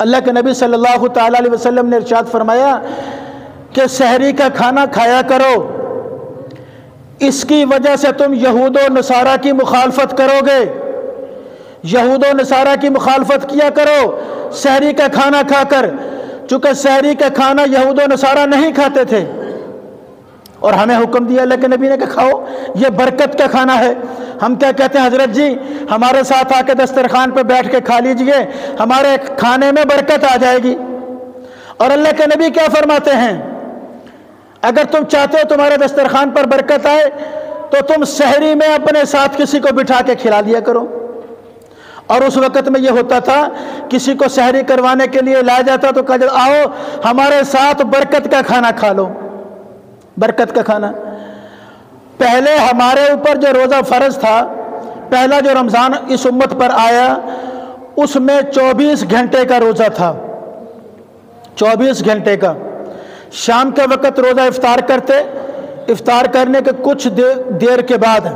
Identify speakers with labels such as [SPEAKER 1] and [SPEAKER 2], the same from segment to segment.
[SPEAKER 1] اللہ کے نبی صلی اللہ تعالیٰ علیہ وسلم نے ارشاد فرمایا کہ سحری کا کھانا کھایا کرو، اس کی وجہ سے تم یہود و نصارہ کی مخالفت کرو گے، یہود و نصارہ کی مخالفت کیا کرو سحری کا کھانا کھا کر، چونکہ سحری کا کھانا یہود و نصارہ نہیں کھاتے تھے، اور ہمیں حکم دیا اللہ کے نبی نے کہ کھاؤ، یہ برکت کا کھانا ہے۔ ہم کیا کہتے ہیں، حضرت جی ہمارے ساتھ آ کے دسترخوان پہ بیٹھ کے کھا لیجئے، ہمارے کھانے میں برکت آ جائے گی۔ اور اللہ کے نبی کیا فرماتے ہیں، اگر تم چاہتے ہو تمہارے دسترخوان پر برکت آئے تو تم سحری میں اپنے ساتھ کسی کو بٹھا کے کھلا دیا کرو۔ اور اس وقت میں یہ ہوتا تھا، کسی کو سحری کروانے کے لیے لایا جاتا تو کہا جاتا آؤ ہمارے ساتھ برکت کا کھانا کھا لو، برکت کا کھانا۔ پہلے ہمارے اوپر جو روزہ فرض تھا، پہلا جو رمضان اس امت پر آیا، اس میں 24 گھنٹے کا روزہ تھا، 24 گھنٹے کا۔ شام کے وقت روزہ افطار کرتے، افطار کرنے کے کچھ دیر کے بعد،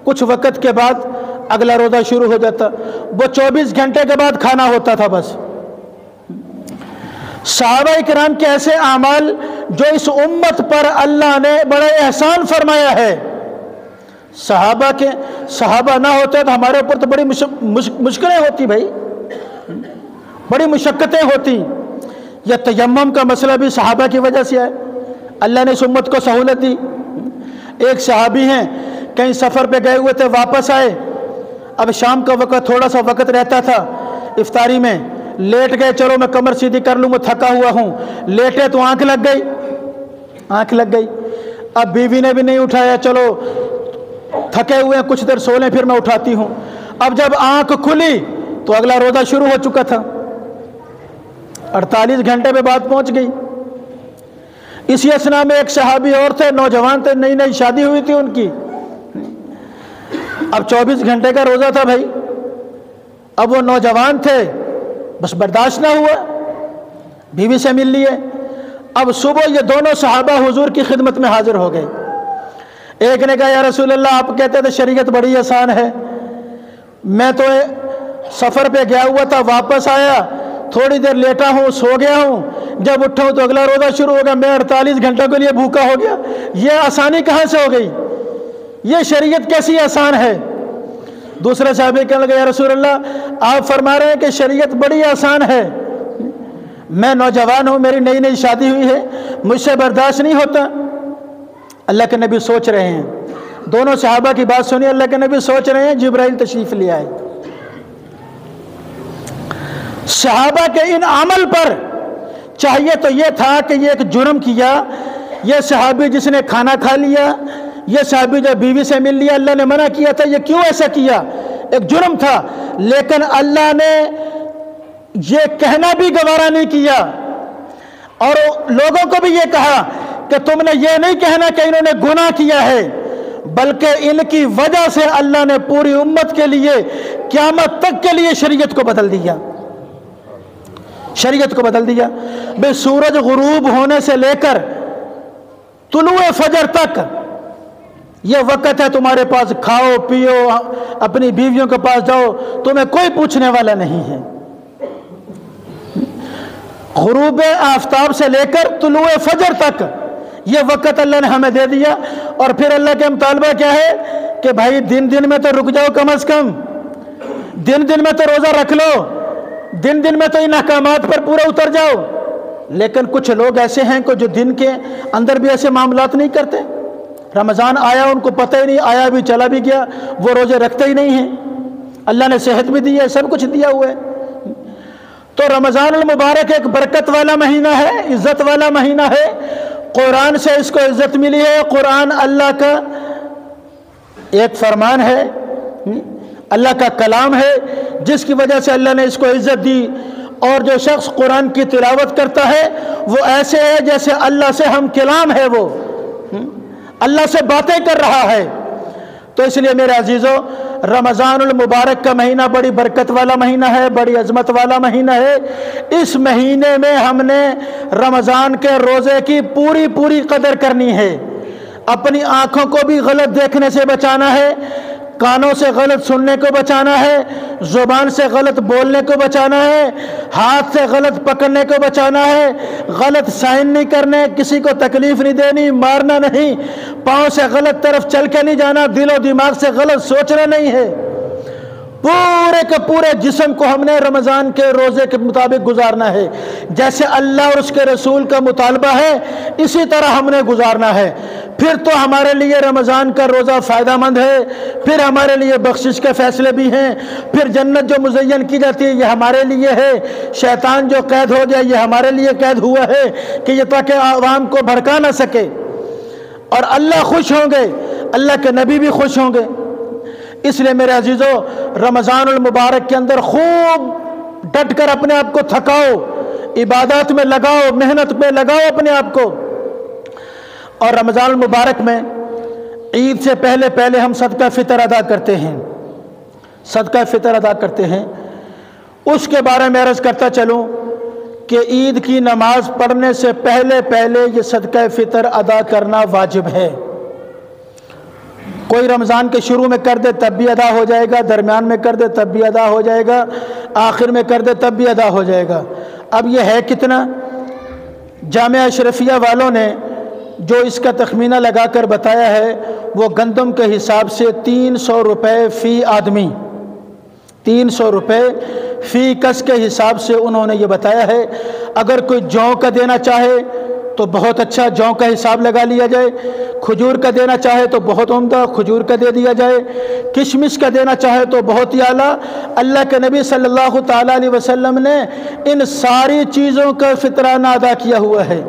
[SPEAKER 1] کچھ وقت کے بعد اگلا روزہ شروع ہو جاتا، وہ 24 گھنٹے کے بعد کھانا ہوتا تھا بس۔ صحابہ کرام کے ایسے اعمال جو اس امت پر اللہ نے بڑے احسان فرمایا ہے، صحابہ نہ ہوتے تو ہمارے اوپر تو بڑی مشکلیں ہوتی بھائی، بڑی مشقتیں ہوتی۔ یہ تیمم کا مسئلہ بھی صحابہ کی وجہ سے ہے، اللہ نے اس امت کو سہولت دی۔ ایک صحابی ہیں، کہیں سفر پہ گئے ہوئے تھے، واپس آئے، اب شام کا وقت تھوڑا سا وقت رہتا تھا افطاری میں، لیٹ گئے، چلو میں کمر سیدھی کر لوں، میں تھکا ہوا ہوں، لیٹے تو آنکھ لگ گئی۔ اب بیوی نے بھی نہیں اٹھایا، چلو تھکے ہوئے ہیں کچھ دیر سو لیں پھر میں اٹھاتی ہوں۔ اب جب آنکھ کھلی تو اگلا روزہ شروع ہو چکا تھا، 48 گھنٹے پہ بات پہنچ گئی۔ اسی اثنا میں ایک صحابی اور تھے، نوجوان تھے، نئی نئی شادی ہوئی تھی ان کی، اب 24 گھنٹے کا روزہ تھا بھائی، اب وہ نوجوان تھے، بس برداشت نہ ہوا، بیوی سے مل لیے۔ اب صبح یہ دونوں صحابہ حضور کی خدمت میں حاضر ہو گئے۔ ایک نے کہا یا رسول اللہ آپ کہتے تھے شریعت بڑی آسان ہے، میں تو سفر پہ گیا ہوا تھا، واپس آیا، تھوڑی دیر لیٹا ہوں، سو گیا ہوں، جب اٹھا ہوں تو اگلا روزہ شروع ہو گیا، میں 48 گھنٹوں کے لیے بھوکا ہو گیا، یہ آسانی کہاں سے ہو گئی، یہ شریعت کیسی آسان ہے؟ دوسرے صحابی کہنے لگے یا رسول اللہ آپ فرما رہے ہیں کہ شریعت بڑی آسان ہے، میں نوجوان ہوں، میری نئی نئی شادی ہوئی ہے، مجھ سے برداشت نہیں ہوتا۔ اللہ کے نبی سوچ رہے ہیں، دونوں صحابہ کی بات سنی، اللہ کے نبی سوچ رہے ہیں، جبرائیل تشریف لے آئے۔ صحابہ کے ان عمل پر چاہیے تو یہ تھا کہ یہ ایک جرم کیا، یہ صحابی جس نے کھانا کھا لیا، یہ صحابی جو بیوی سے مل لیا، اللہ نے منع کیا تھا، یہ کیوں ایسا کیا، ایک جرم تھا، لیکن اللہ نے یہ کہنا بھی گوارا نہیں کیا، اور لوگوں کو بھی یہ کہا کہ تم نے یہ نہیں کہنا کہ انہوں نے گناہ کیا ہے، بلکہ ان کی وجہ سے اللہ نے پوری امت کے لیے قیامت تک کے لیے شریعت کو بدل دیا، شریعت کو بدل دیا۔ بے سورج غروب ہونے سے لے کر طلوع فجر تک یہ وقت ہے تمہارے پاس، کھاؤ پیو، اپنی بیویوں کے پاس جاؤ، تمہیں کوئی پوچھنے والا نہیں ہے۔ غروب آفتاب سے لے کر طلوع فجر تک یہ وقت اللہ نے ہمیں دے دیا، اور پھر اللہ کے مطالبہ کیا ہے کہ بھائی دن دن میں تو رک جاؤ، کم از کم دن دن میں تو روزہ رکھ لو، دن دن میں تو ان احکامات پر پورا اتر جاؤ۔ لیکن کچھ لوگ ایسے ہیں کہ جو دن کے اندر بھی ایسے معاملات نہیں کرتے، رمضان آیا ان کو پتہ ہی نہیں، آیا بھی چلا بھی گیا، وہ روزے رکھتے ہی نہیں ہیں، اللہ نے صحت بھی دی ہے، سب کچھ دیا ہوا ہے۔ تو رمضان المبارک ایک برکت والا مہینہ ہے، عزت والا مہینہ ہے، قرآن سے اس کو عزت ملی ہے، قرآن اللہ کا ایک فرمان ہے، اللہ کا کلام ہے، جس کی وجہ سے اللہ نے اس کو عزت دی۔ اور جو شخص قرآن کی تلاوت کرتا ہے وہ ایسے ہے جیسے اللہ سے ہم کلام ہے، وہ اللہ سے باتیں کر رہا ہے۔ تو اس لیے میرے عزیزو، رمضان المبارک کا مہینہ بڑی برکت والا مہینہ ہے، بڑی عظمت والا مہینہ ہے۔ اس مہینے میں ہم نے رمضان کے روزے کی پوری پوری قدر کرنی ہے، اپنی آنکھوں کو بھی غلط دیکھنے سے بچانا ہے، کانوں سے غلط سننے کو بچانا ہے، زبان سے غلط بولنے کو بچانا ہے، ہاتھ سے غلط پکڑنے کو بچانا ہے، غلط سائن نہیں کرنے، کسی کو تکلیف نہیں دینی، مارنا نہیں، پاؤں سے غلط طرف چل کے نہیں جانا، دل و دماغ سے غلط سوچنا نہیں ہے۔ پورے کے پورے جسم کو ہم نے رمضان کے روزے کے مطابق گزارنا ہے، جیسے اللہ اور اس کے رسول کا مطالبہ ہے اسی طرح ہم نے گزارنا ہے۔ پھر تو ہمارے لیے رمضان کا روزہ فائدہ مند ہے، پھر ہمارے لیے بخشش کے فیصلے بھی ہیں، پھر جنت جو مزین کی جاتی ہے یہ ہمارے لیے ہے، شیطان جو قید ہو گیا یہ ہمارے لیے قید ہوا ہے کہ یہ تاکہ عوام کو بھڑکا نہ سکے، اور اللہ خوش ہوں گے، اللہ کے نبی بھی خوش ہوں گے۔ اس لیے میرے عزیزو، رمضان المبارک کے اندر خوب ڈٹ کر اپنے آپ کو تھکاؤ، عبادات میں لگاؤ، محنت میں لگاؤ اپنے آپ کو۔ اور رمضان المبارک میں عید سے پہلے پہلے ہم صدقہ فطر ادا کرتے ہیں، صدقہ فطر ادا کرتے ہیں۔ اس کے بارے میں عرض کرتا چلوں کہ عید کی نماز پڑھنے سے پہلے پہلے یہ صدقہ فطر ادا کرنا واجب ہے۔ کوئی رمضان کے شروع میں کر دے تب بھی ادا ہو جائے گا، درمیان میں کر دے تب بھی ادا ہو جائے گا، آخر میں کر دے تب بھی ادا ہو جائے گا۔ اب یہ ہے کتنا؟ جامعہ اشرفیہ والوں نے جو اس کا تخمینہ لگا کر بتایا ہے وہ گندم کے حساب سے 300 روپے فی آدمی، 300 روپے فی کس کے حساب سے انہوں نے یہ بتایا ہے۔ اگر کوئی جوں کا دینا چاہے تو بہت اچھا، جوں کا حساب لگا لیا جائے، کھجور کا دینا چاہے تو بہت عمدہ، کھجور کا دے دیا جائے، کشمش کا دینا چاہے تو بہت ہی اعلیٰ۔ اللہ کے نبی صلی اللہ تعالیٰ علیہ وسلم نے ان ساری چیزوں کا فطرانہ ادا کیا ہوا ہے۔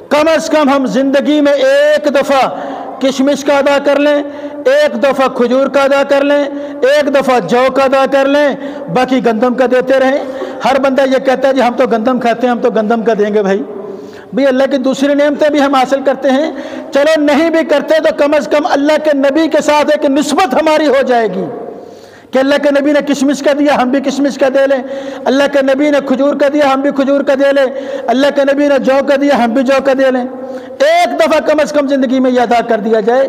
[SPEAKER 1] کم از کم ہم زندگی میں ایک دفعہ کشمش کا ادا کر لیں، ایک دفعہ کھجور کا ادا کر لیں، ایک دفعہ جو کا ادا کر لیں، باقی گندم کا دیتے رہیں۔ ہر بندہ یہ کہتا ہے جی ہم تو گندم کھاتے ہیں، ہم تو گندم کا دیں گے۔ بھئی اللہ کی دوسری نعمتیں بھی ہم حاصل کرتے ہیں، چلو نہیں بھی کرتے تو کم از کم اللہ کے نبی کے ساتھ ایک نسبت ہماری ہو جائے گی کہ اللہ کے نبی نے کشمش کا دیا ہم بھی کشمش کا دے لیں، اللہ کے نبی نے کھجور کا دیا ہم بھی کھجور کا دے لیں، اللہ کے نبی نے جو کا دیا ہم بھی جو کا دے لیں۔ ایک دفعہ کم از کم زندگی میں یہ ادا کر دیا جائے۔